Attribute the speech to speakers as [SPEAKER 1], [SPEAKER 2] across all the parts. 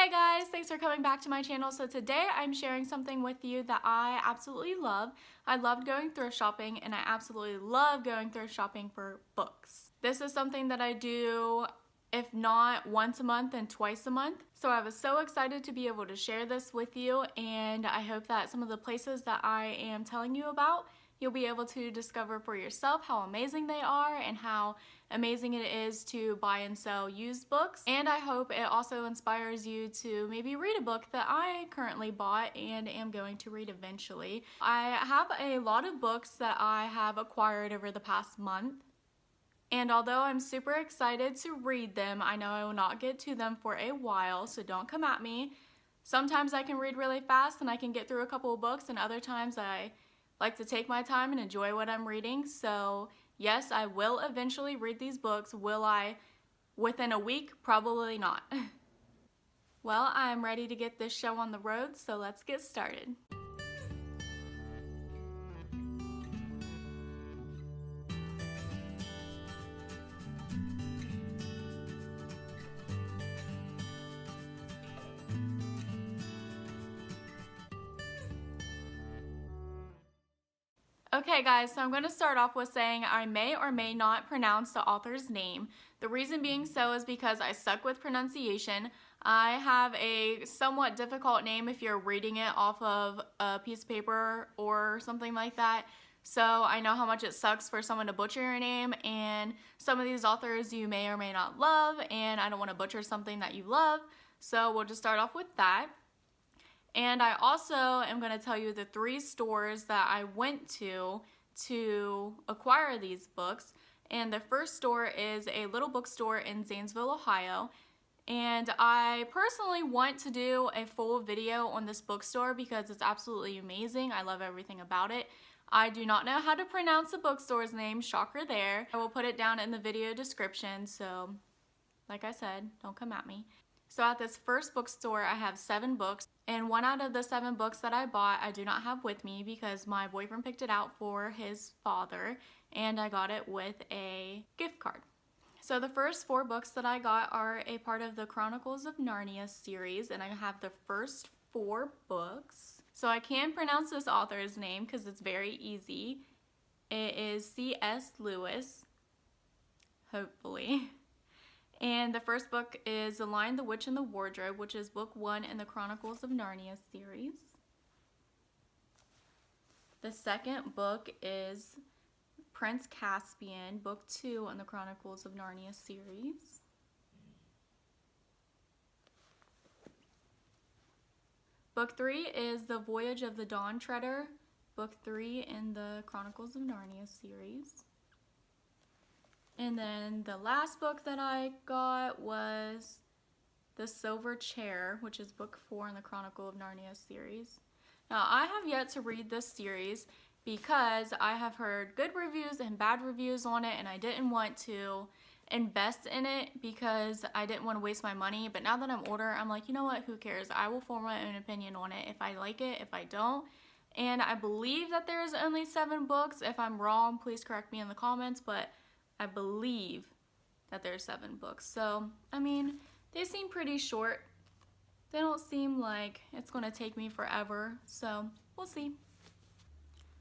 [SPEAKER 1] Hey guys, thanks for coming back to my channel. So today I'm sharing something with you that I absolutely love. I loved going thrift shopping and I absolutely love going thrift shopping for books. This is something that I do if not once a month and twice a month. So I was so excited to be able to share this with you, and I hope that some of the places that I am telling you about you'll be able to discover for yourself how amazing they are and how amazing it is to buy and sell used books. And I hope it also inspires you to maybe read a book that I currently bought and am going to read eventually. I have a lot of books that I have acquired over the past month. And although I'm super excited to read them, I know I will not get to them for a while, so don't come at me. Sometimes I can read really fast and I can get through a couple of books, and other times I like to take my time and enjoy what I'm reading. So yes, I will eventually read these books. Will I within a week? Probably not. Well, I'm ready to get this show on the road, so let's get started. Okay guys, so I'm going to start off with saying I may or may not pronounce the author's name. The reason being so is because I suck with pronunciation. I have a somewhat difficult name if you're reading it off of a piece of paper or something like that. So I know how much it sucks for someone to butcher your name, and some of these authors you may or may not love, and I don't want to butcher something that you love. So we'll just start off with that. And I also am going to tell you the 3 stores that I went to acquire these books. And the first store is a little bookstore in Zanesville, Ohio. And I personally want to do a full video on this bookstore because it's absolutely amazing. I love everything about it. I do not know how to pronounce the bookstore's name, shocker there. I will put it down in the video description, so like I said, don't come at me. So at this first bookstore, I have 7 books, and 1 out of the 7 books that I bought I do not have with me because my boyfriend picked it out for his father, and I got it with a gift card. So the first 4 books that I got are a part of the Chronicles of Narnia series, and I have the first 4 books. So I can pronounce this author's name because it's very easy. It is C.S. Lewis, hopefully. And the first book is The Lion, the Witch, and the Wardrobe, which is book 1 in the Chronicles of Narnia series. The second book is Prince Caspian, book 2 in the Chronicles of Narnia series. Book 3 is The Voyage of the Dawn Treader, book 3 in the Chronicles of Narnia series. And then the last book that I got was The Silver Chair, which is book 4 in the Chronicle of Narnia series. Now, I have yet to read this series because I have heard good reviews and bad reviews on it, and I didn't want to invest in it because I didn't want to waste my money. But now that I'm older, I'm like, you know what, who cares? I will form my own opinion on it if I like it, if I don't. And I believe that there's only 7 books. If I'm wrong, please correct me in the comments, but I believe that there's 7 books. So, I mean, they seem pretty short. They don't seem like it's going to take me forever, so we'll see.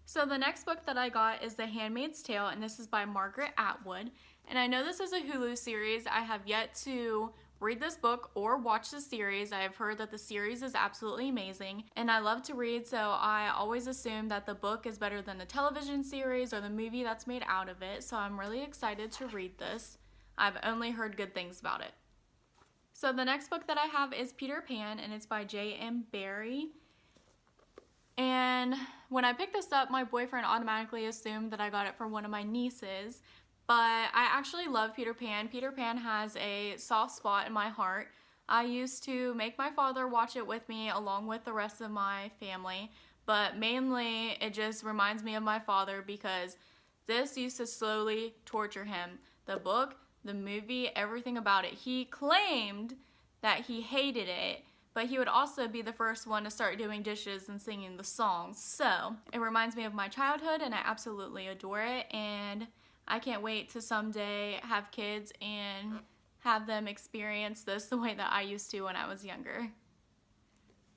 [SPEAKER 1] So the next book that I got is The Handmaid's Tale, and this is by Margaret Atwood. And I know this is a Hulu series. I have yet to read this book or watch the series. I have heard that the series is absolutely amazing, and I love to read, so I always assume that the book is better than the television series or the movie that's made out of it, so I'm really excited to read this. I've only heard good things about it. So the next book that I have is Peter Pan, and it's by J.M. Barrie. And when I picked this up, my boyfriend automatically assumed that I got it from one of my nieces, but I actually love Peter Pan. Peter Pan has a soft spot in my heart. I used to make my father watch it with me along with the rest of my family, but mainly it just reminds me of my father because this used to slowly torture him. The book, the movie, everything about it. He claimed that he hated it, but he would also be the first one to start doing dishes and singing the songs. So it reminds me of my childhood, and I absolutely adore it, and I can't wait to someday have kids and have them experience this the way that I used to when I was younger.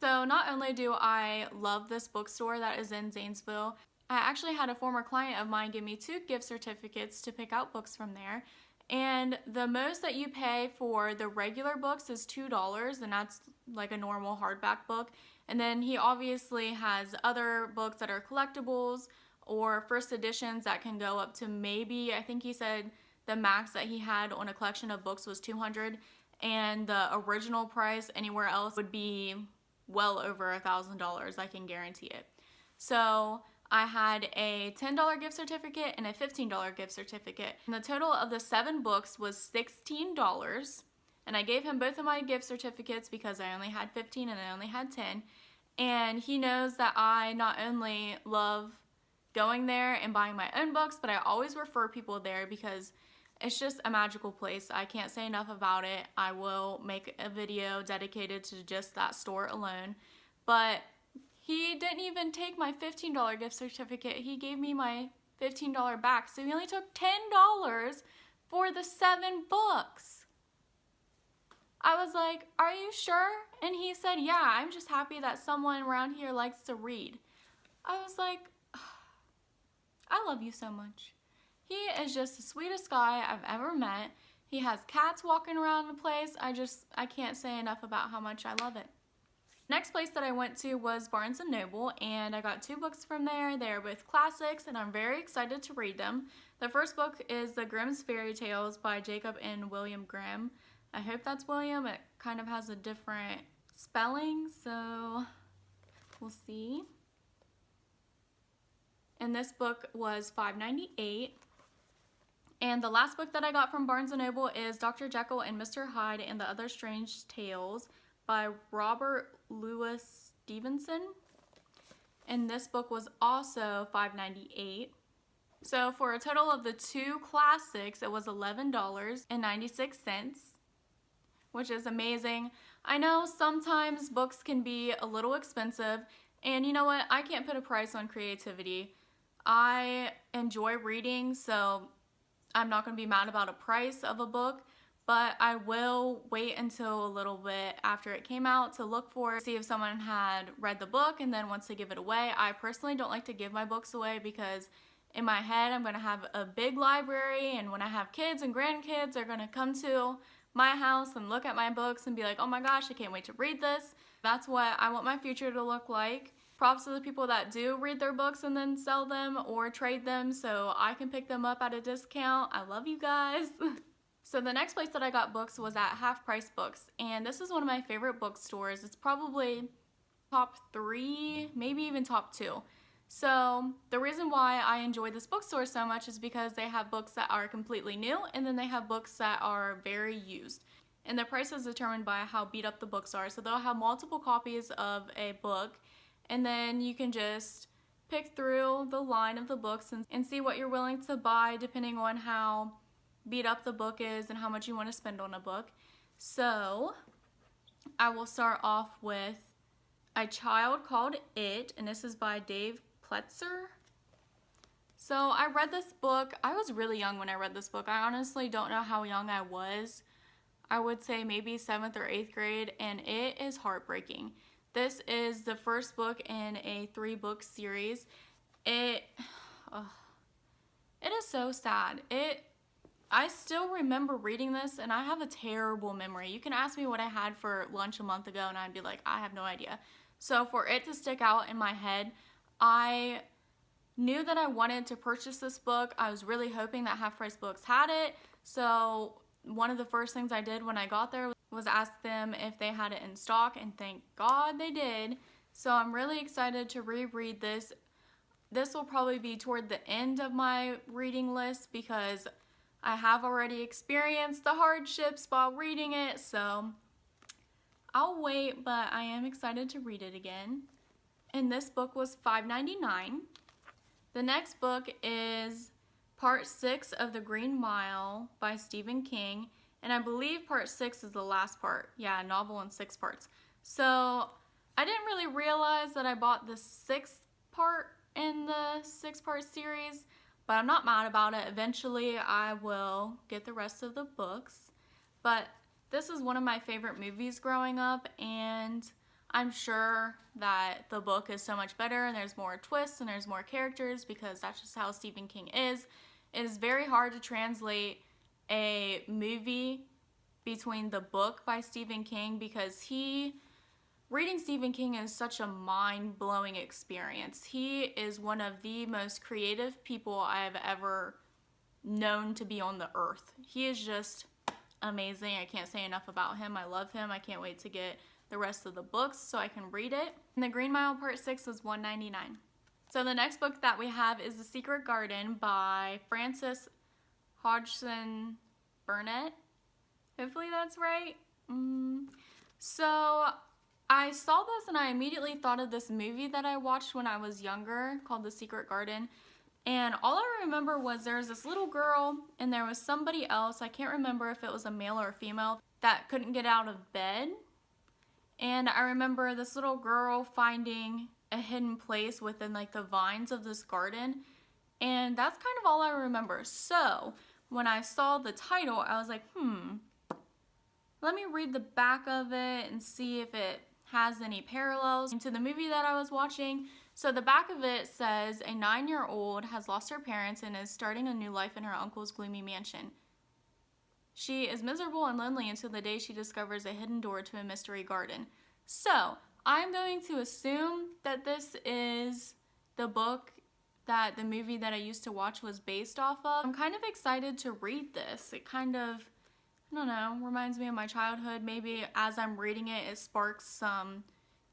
[SPEAKER 1] So not only do I love this bookstore that is in Zanesville, I actually had a former client of mine give me 2 gift certificates to pick out books from there. And the most that you pay for the regular books is $2, and that's like a normal hardback book. And then he obviously has other books that are collectibles or first editions that can go up to maybe, I think he said the max that he had on a collection of books was $200, and the original price anywhere else would be well over $1,000, I can guarantee it. So I had a $10 gift certificate and a $15 gift certificate. And the total of the 7 books was $16. And I gave him both of my gift certificates because I only had 15 and I only had 10. And he knows that I not only love going there and buying my own books, but I always refer people there because it's just a magical place. I can't say enough about it. I will make a video dedicated to just that store alone. But he didn't even take my $15 gift certificate. He gave me my $15 back. So he only took $10 for the 7 books. I was like, are you sure? And he said, yeah, I'm just happy that someone around here likes to read. I was like, I love you so much. He is just the sweetest guy I've ever met. He has cats walking around the place. I can't say enough about how much I love it. Next place that I went to was Barnes & Noble, and I got 2 books from there. They are both classics, and I'm very excited to read them. The first book is The Grimm's Fairy Tales by Jacob and William Grimm. I hope that's William. It kind of has a different spelling, so we'll see. And this book was $5.98. And the last book that I got from Barnes & Noble is Dr. Jekyll and Mr. Hyde and the Other Strange Tales by Robert Louis Stevenson. And this book was also $5.98. So for a total of the 2 classics, it was $11.96, which is amazing. I know sometimes books can be a little expensive, and you know what? I can't put a price on creativity. I enjoy reading, so I'm not going to be mad about a price of a book, but I will wait until a little bit after it came out to look for it, see if someone had read the book and then wants to give it away. I personally don't like to give my books away because in my head I'm going to have a big library, and when I have kids and grandkids, they're going to come to my house and look at my books and be like, oh my gosh, I can't wait to read this. That's what I want my future to look like. Props to the people that do read their books and then sell them or trade them so I can pick them up at a discount. I love you guys. So the next place that I got books was at Half Price Books, and this is one of my favorite bookstores. It's probably top 3, maybe even top 2. So the reason why I enjoy this bookstore so much is because they have books that are completely new, and then they have books that are very used. And the price is determined by how beat up the books are. So they'll have multiple copies of a book, and then you can just pick through the line of the books and see what you're willing to buy depending on how beat up the book is and how much you want to spend on a book. So I will start off with A Child Called It, and this is by Dave Pletzer. So I read this book. I was really young when I read this book. I honestly don't know how young I was. I would say maybe 7th or 8th grade, and it is heartbreaking. This is the first book in a 3-book series. It is so sad. I still remember reading this, and I have a terrible memory. You can ask me what I had for lunch a month ago, and I'd be like, I have no idea. So for it to stick out in my head, I knew that I wanted to purchase this book. I was really hoping that Half Price Books had it. So one of the first things I did when I got there was ask them if they had it in stock, and thank God they did. So I'm really excited to reread this. This will probably be toward the end of my reading list because I have already experienced the hardships while reading it, so I'll wait, but I am excited to read it again. And this book was $5.99. The next book is Part 6 of The Green Mile by Stephen King, and I believe Part 6 is the last part. Yeah, a novel in 6 parts. So I didn't really realize that I bought the 6th part in the 6-part series, but I'm not mad about it. Eventually I will get the rest of the books. But this is one of my favorite movies growing up, and I'm sure that the book is so much better and there's more twists and there's more characters because that's just how Stephen King is. It is very hard to translate a movie between the book by Stephen King because reading Stephen King is such a mind-blowing experience. He is one of the most creative people I've ever known to be on the earth. He is just amazing. I can't say enough about him. I love him. I can't wait to get the rest of the books so I can read it. And The Green Mile Part 6 was $1.99. So the next book that we have is The Secret Garden by Frances Hodgson Burnett. Hopefully that's right. So I saw this and I immediately thought of this movie that I watched when I was younger called The Secret Garden. And all I remember was there was this little girl and there was somebody else, I can't remember if it was a male or a female, that couldn't get out of bed. And I remember this little girl finding a hidden place within like the vines of this garden. And that's kind of all I remember. So when I saw the title, I was like, let me read the back of it and see if it has any parallels to the movie that I was watching. So the back of it says, a 9-year-old has lost her parents and is starting a new life in her uncle's gloomy mansion. She is miserable and lonely until the day she discovers a hidden door to a mystery garden. So I'm going to assume that this is the book that the movie that I used to watch was based off of. I'm kind of excited to read this. It kind of, I don't know, reminds me of my childhood. Maybe as I'm reading it, it sparks some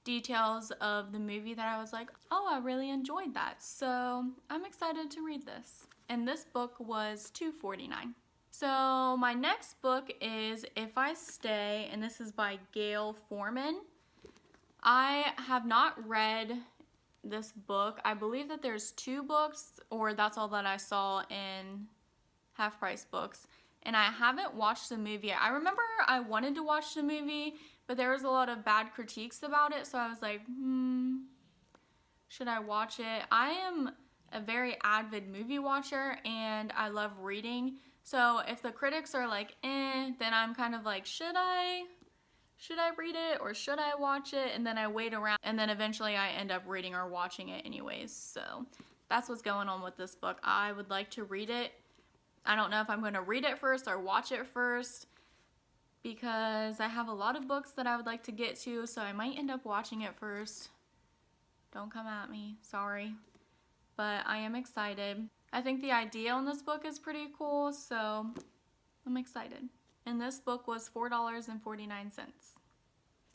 [SPEAKER 1] details of the movie that I was like, oh, I really enjoyed that. So I'm excited to read this. And this book was $2.49. So my next book is If I Stay, and this is by Gail Forman. I have not read this book. I believe that there's 2 books, or that's all that I saw in Half Price Books. And I haven't watched the movie. I remember I wanted to watch the movie, but there was a lot of bad critiques about it, so I was like, should I watch it? I am a very avid movie watcher, and I love reading. So if the critics are like, then I'm kind of like, should I read it or should I watch it? And then I wait around, and then eventually I end up reading or watching it anyways. So that's what's going on with this book. I would like to read it. I don't know if I'm going to read it first or watch it first because I have a lot of books that I would like to get to, so I might end up watching it first. Don't come at me, sorry. But I am excited. I think the idea on this book is pretty cool, so I'm excited. And this book was $4.49.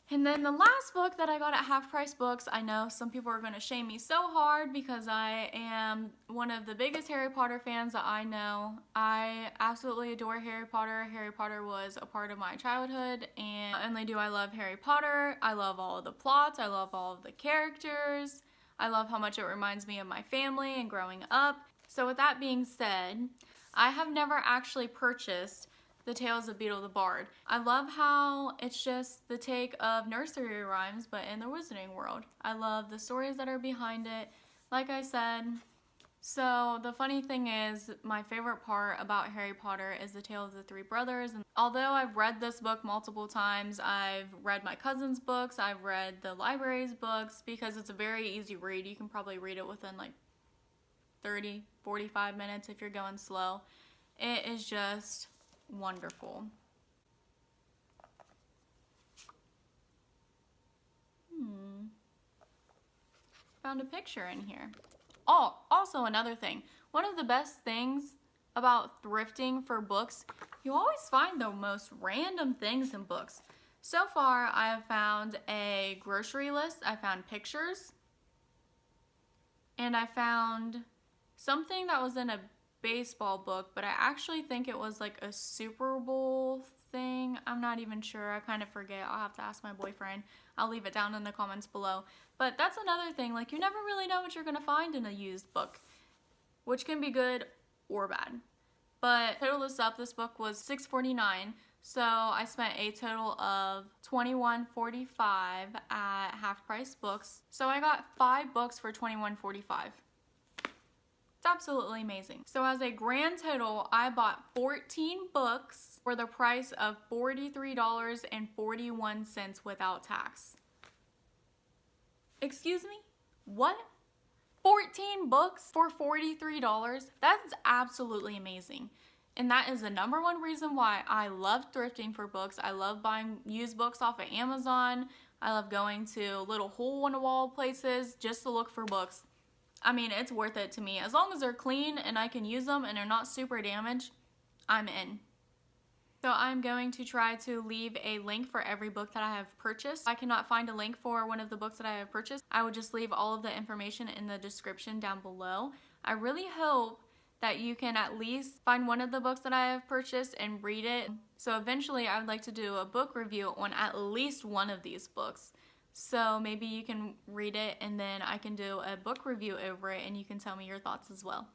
[SPEAKER 1] And then the last book that I got at Half Price Books, I know some people are going to shame me so hard because I am one of the biggest Harry Potter fans that I know. I absolutely adore Harry Potter. Harry Potter was a part of my childhood, and not only do I love Harry Potter, I love all of the plots, I love all of the characters, I love how much it reminds me of my family and growing up. So with that being said, I have never actually purchased The Tales of Beedle the Bard. I love how it's just the take of nursery rhymes, but in the wizarding world. I love the stories that are behind it, like I said. So the funny thing is, my favorite part about Harry Potter is the tale of the 3 brothers. And although I've read this book multiple times, I've read my cousin's books, I've read the library's books, because it's a very easy read. You can probably read it within like 30, 45 minutes if you're going slow. It is just wonderful. Found a picture in here. Oh, also another thing. One of the best things about thrifting for books, you always find the most random things in books. So far, I have found a grocery list, I found pictures, and I found something that was in a baseball book, but I actually think it was like a Super Bowl thing. I'm not even sure. I kind of forget. I'll have to ask my boyfriend. I'll leave it down in the comments below. But that's another thing. Like, you never really know what you're going to find in a used book, which can be good or bad. But total this up, this book was $6.49. So I spent a total of $21.45 at Half Price Books. So I got 5 books for $21.45. It's absolutely amazing. So as a grand total, I bought 14 books for the price of $43.41 without tax. Excuse me? What? 14 books for $43? That's absolutely amazing. And that is the number one reason why I love thrifting for books. I love buying used books off of Amazon. I love going to little hole-in-the-wall places just to look for books. I mean, it's worth it to me. As long as they're clean and I can use them and they're not super damaged, I'm in. So I'm going to try to leave a link for every book that I have purchased. If I cannot find a link for one of the books that I have purchased, I will just leave all of the information in the description down below. I really hope that you can at least find one of the books that I have purchased and read it. So eventually I would like to do a book review on at least one of these books. So maybe you can read it and then I can do a book review over it and you can tell me your thoughts as well.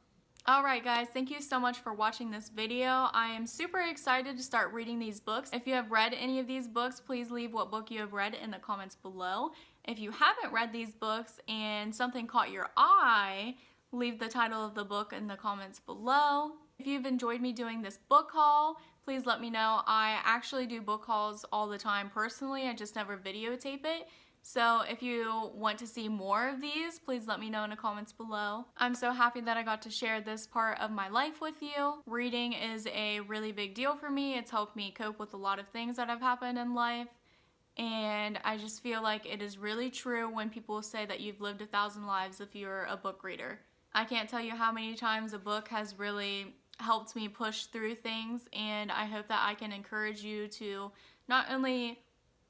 [SPEAKER 1] Alright guys, thank you so much for watching this video. I am super excited to start reading these books. If you have read any of these books, please leave what book you have read in the comments below. If you haven't read these books and something caught your eye, leave the title of the book in the comments below. If you've enjoyed me doing this book haul, please let me know. I actually do book hauls all the time personally, I just never videotape it. So if you want to see more of these, please let me know in the comments below. I'm so happy that I got to share this part of my life with you. Reading is a really big deal for me. It's helped me cope with a lot of things that have happened in life. And I just feel like it is really true when people say that you've lived 1,000 lives if you're a book reader. I can't tell you how many times a book has really helped me push through things, and I hope that I can encourage you to not only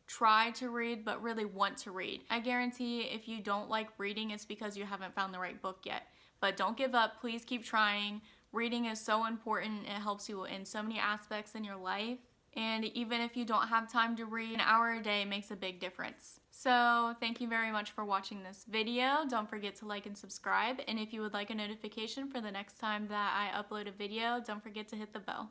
[SPEAKER 1] try to read, but really want to read. I guarantee if you don't like reading, it's because you haven't found the right book yet. But don't give up, please keep trying. Reading is so important, it helps you in so many aspects in your life. And even if you don't have time to read, an hour a day makes a big difference. So thank you very much for watching this video. Don't forget to like and subscribe. And if you would like a notification for the next time that I upload a video, don't forget to hit the bell.